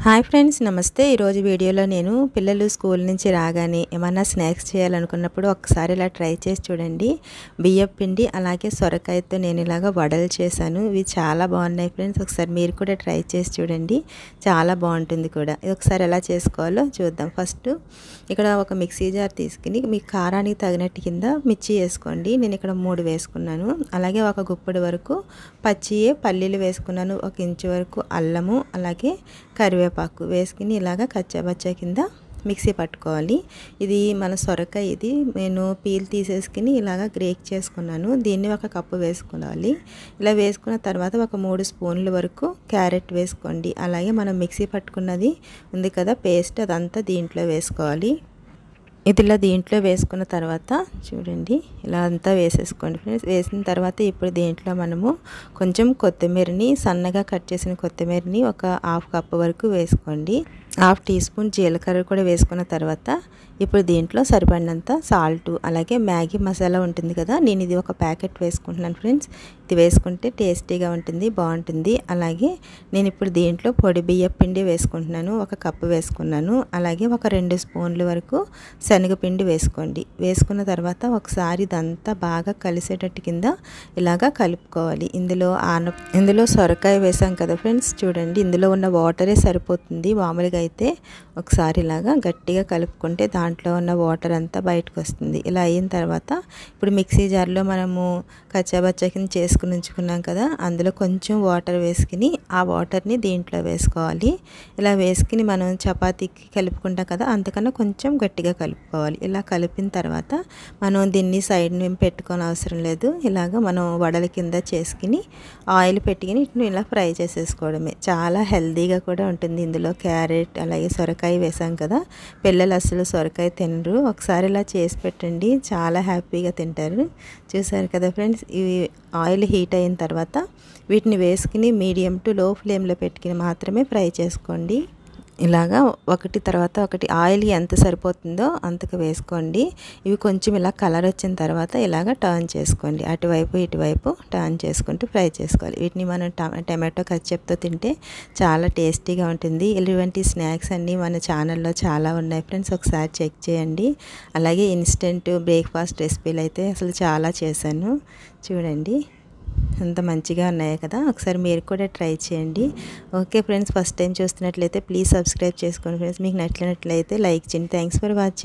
Hi friends, నమస్తే. ఈరోజు వీడియోలో నేను పిల్లలు స్కూల్ నుంచి రాగానే ఏమన్నా స్నాక్స్ చేయాలనుకున్నప్పుడు ఒకసారి ఇలా ట్రై చేసి చూడండి. బియ్యపు పిండి అలాగే సొరకాయతో నేను ఇలాగ వడలు చేశాను. ఇవి చాలా బాగున్నాయి ఫ్రెండ్స్. ఒకసారి మీరు కూడా ట్రై చేసి చూడండి, చాలా బాగుంటుంది కూడా. ఇది ఒకసారి ఎలా చేసుకోవాలో చూద్దాం. ఫస్ట్ ఇక్కడ ఒక మిక్సీ జార్ తీసుకుని మీ కారానికి తగినట్టు కింద మిర్చి వేసుకోండి. నేను ఇక్కడ 3 వేసుకున్నాను. అలాగే ఒక గుప్పెడు వరకు పచ్చియే పల్లీలు వేసుకున్నాను. 1 ఇంచు వరకు అల్లము అలాగే కరివేపాకు వేసుకుని ఇలాగ కచ్చాబచ్చా కింద మిక్సీ పట్టుకోవాలి. ఇది మన సొరకాయ, ఇది నేను పీల్ తీసేసుకుని ఇలాగ గ్రేక్ చేసుకున్నాను. దీన్ని 1 కప్పు వేసుకోవాలి. ఇలా వేసుకున్న తర్వాత ఒక 3 స్పూన్ల వరకు క్యారెట్ వేసుకోండి. అలాగే మనం మిక్సీ పట్టుకున్నది ఉంది కదా పేస్ట్, అదంతా దీంట్లో వేసుకోవాలి. ఇదిలా దీంట్లో వేసుకున్న తర్వాత చూడండి, ఇలా అంతా వేసేసుకోండి ఫ్రెండ్స్. వేసిన తర్వాత ఇప్పుడు దీంట్లో మనము కొంచెం కొత్తిమీరని, సన్నగా కట్ చేసిన కొత్తిమీరని ఒక 1/2 కప్పు వరకు వేసుకోండి. 1/2 టీ స్పూన్ జీలకర్ర కూడా వేసుకున్న తర్వాత ఇప్పుడు దీంట్లో సరిపడినంత సాల్ట్ అలాగే మ్యాగీ మసాలా ఉంటుంది కదా, నేను ఇది 1 ప్యాకెట్ వేసుకుంటున్నాను ఫ్రెండ్స్. ఇది వేసుకుంటే టేస్టీగా ఉంటుంది, బాగుంటుంది. అలాగే నేను ఇప్పుడు దీంట్లో పొడి బియ్యపు పిండి వేసుకుంటున్నాను. 1 కప్పు వేసుకున్నాను. అలాగే ఒక 2 స్పూన్ల వరకు శనగపిండి వేసుకోండి. వేసుకున్న తర్వాత ఒకసారి ఇదంతా బాగా కలిసేటట్టు కింద ఇలాగా కలుపుకోవాలి. ఇందులో సొరకాయ వేసాం కదా ఫ్రెండ్స్, చూడండి ఇందులో ఉన్న వాటరే సరిపోతుంది. మామూలుగా అయితే ఒకసారి ఇలాగా గట్టిగా కలుపుకుంటే దాంట్లో ఉన్న వాటర్ అంతా బయటకు వస్తుంది. ఇలా అయిన తర్వాత ఇప్పుడు మిక్సీ జార్లో మనము కచ్చాబచ్చా కింద చేసుకుని ఉంచుకున్నాం కదా, అందులో కొంచెం వాటర్ వేసుకుని ఆ వాటర్ని దీంట్లో వేసుకోవాలి. ఇలా వేసుకుని మనం చపాతీకి కలుపుకుంటాం కదా, అంతకన్నా కొంచెం గట్టిగా కలుపుకోవాలి. ఇలా కలిపిన తర్వాత మనం దీన్ని సైడ్ నుంచి పెట్టుకోని అవసరం లేదు. ఇలాగ మనం వడల కింద చేసుకుని ఆయిల్ పెట్టుకుని ఇట్లా ఇలా ఫ్రై చేసేసుకోవడమే. చాలా హెల్తీగా కూడా ఉంటుంది. ఇందులో క్యారెట్ అలాగే సొరకాయ వేసాం కదా, పిల్లలు అసలు సొరకాయ తినరు. ఒకసారి ఇలా చేసి పెట్టండి, చాలా హ్యాపీగా తింటారు. చూసారు కదా ఫ్రెండ్స్, ఇవి ఆయిల్ హీట్ అయిన తర్వాత వీటిని వేసుకుని మీడియం టు లో ఫ్లేమ్లో పెట్టుకుని మాత్రమే ఫ్రై చేసుకోండి. ఇలాగా ఒకటి తర్వాత ఒకటి ఆయిల్ ఎంత సరిపోతుందో అంతకు వేసుకోండి. ఇవి కొంచెం ఇలా కలర్ వచ్చిన తర్వాత ఇలాగ టర్న్ చేసుకోండి. అటువైపు ఇటువైపు టర్న్ చేసుకుంటూ ఫ్రై చేసుకోవాలి. వీటిని మనం టమాటో కచ్చప్తో తింటే చాలా టేస్టీగా ఉంటుంది. ఇటువంటి స్నాక్స్ అన్నీ మన ఛానల్లో చాలా ఉన్నాయి ఫ్రెండ్స్, ఒకసారి చెక్ చేయండి. అలాగే ఇన్స్టెంట్ బ్రేక్ఫాస్ట్ రెసిపీలు అయితే అసలు చాలా చేశాను. చూడండి ఎంత మంచిగా ఉన్నాయి కదా, ఒకసారి మీరు కూడా ట్రై చేయండి. ఓకే ఫ్రెండ్స్, ఫస్ట్ టైం చూస్తున్నట్లయితే ప్లీజ్ సబ్స్క్రైబ్ చేసుకోండి ఫ్రెండ్స్. మీకు నచ్చినట్లయితే లైక్ చేయండి. Thanks for watching.